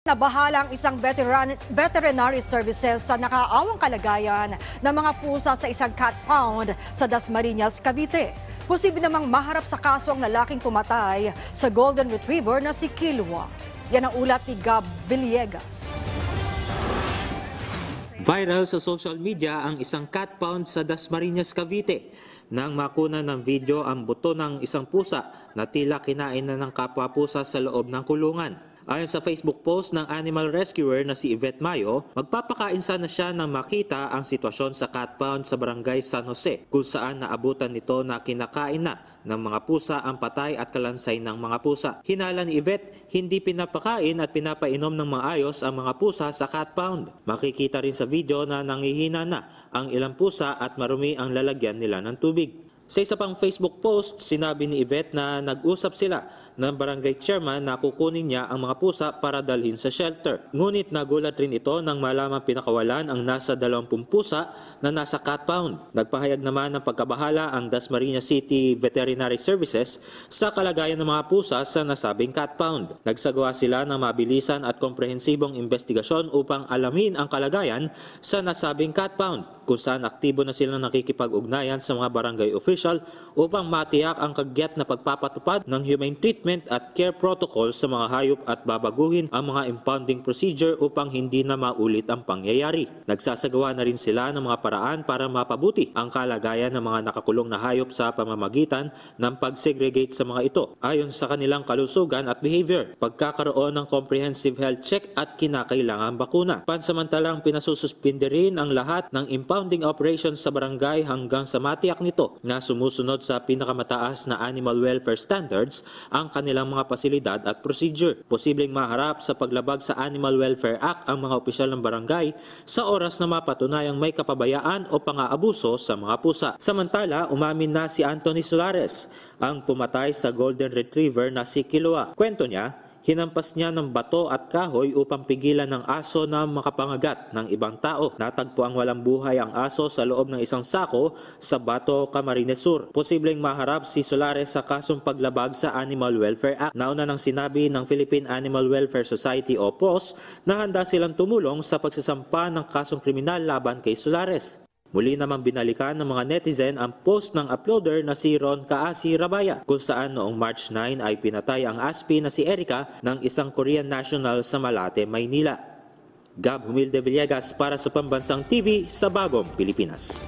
Nabahala ang isang veterinary services sa nakaawang kalagayan ng mga pusa sa isang cat pound sa Dasmariñas, Cavite. Posible namang maharap sa kaso ang lalaking pumatay sa golden retriever na si Kilwa. Yan ang ulat ni Gab Villegas. Viral sa social media ang isang cat pound sa Dasmariñas, Cavite. Nang makuna ng video ang buto ng isang pusa na tila kinain na ng kapwa pusa sa loob ng kulungan. Ayon sa Facebook post ng animal rescuer na si Yvette Mayo, magpapakain sana siya nang makita ang sitwasyon sa cat pound sa barangay San Jose, kung saan naabutan nito na kinakain na ng mga pusa ang patay at kalansay ng mga pusa. Hinala ni Yvette, hindi pinapakain at pinapainom ng maayos ang mga pusa sa cat pound. Makikita rin sa video na nangihina na ang ilang pusa at marumi ang lalagyan nila ng tubig. Sa isa pang Facebook post, sinabi ni Yvette na nag-usap sila ng barangay chairman na kukunin niya ang mga pusa para dalhin sa shelter. Ngunit nagulat rin ito nang malamang pinakawalan ang nasa 20 pusa na nasa cat pound. Nagpahayag naman ng pagkabahala ang Dasmariñas City Veterinary Services sa kalagayan ng mga pusa sa nasabing cat pound. Nagsagawa sila ng mabilisan at komprehensibong investigasyon upang alamin ang kalagayan sa nasabing cat pound, kung saan aktibo na silang nakikipag-ugnayan sa mga barangay official upang matiyak ang kagyat na pagpapatupad ng humane treatment at care protocol sa mga hayop at babaguhin ang mga impounding procedure upang hindi na maulit ang pangyayari. Nagsasagawa na rin sila ng mga paraan para mapabuti ang kalagayan ng mga nakakulong na hayop sa pamamagitan ng pag-segregate sa mga ito ayon sa kanilang kalusugan at behavior, pagkakaroon ng comprehensive health check at kinakailangang bakuna. Pansamantalang pinasususpinde rin ang lahat ng impounding operations sa barangay hanggang sa matiyak nito na sumusunod sa pinakamataas na animal welfare standards ang kanilang mga pasilidad at procedure. Posibleng maharap sa paglabag sa Animal Welfare Act ang mga opisyal ng barangay sa oras na mapatunayang may kapabayaan o pang-aabuso sa mga pusa. Samantala, umamin na si Anthony Solares, ang pumatay sa golden retriever na si Kilwa. Kwento niya, hinampas niya ng bato at kahoy upang pigilan ng aso na makapangagat ng ibang tao. Natagpo ang walang buhay ang aso sa loob ng isang sako sa Bato, Camarines Sur. Posibleng maharap si Solares sa kasong paglabag sa Animal Welfare Act. Nauna nang sinabi ng Philippine Animal Welfare Society o POS na handa silang tumulong sa pagsasampa ng kasong kriminal laban kay Solares. Muli namang binalikan ng mga netizen ang post ng uploader na si Ron Kaasi Rabaya, kung saan noong March 9 ay pinatay ang ASPI na si Erica ng isang Korean national sa Malate, Maynila. Gab Humilde Villegas para sa Pambansang TV sa Bagong Pilipinas.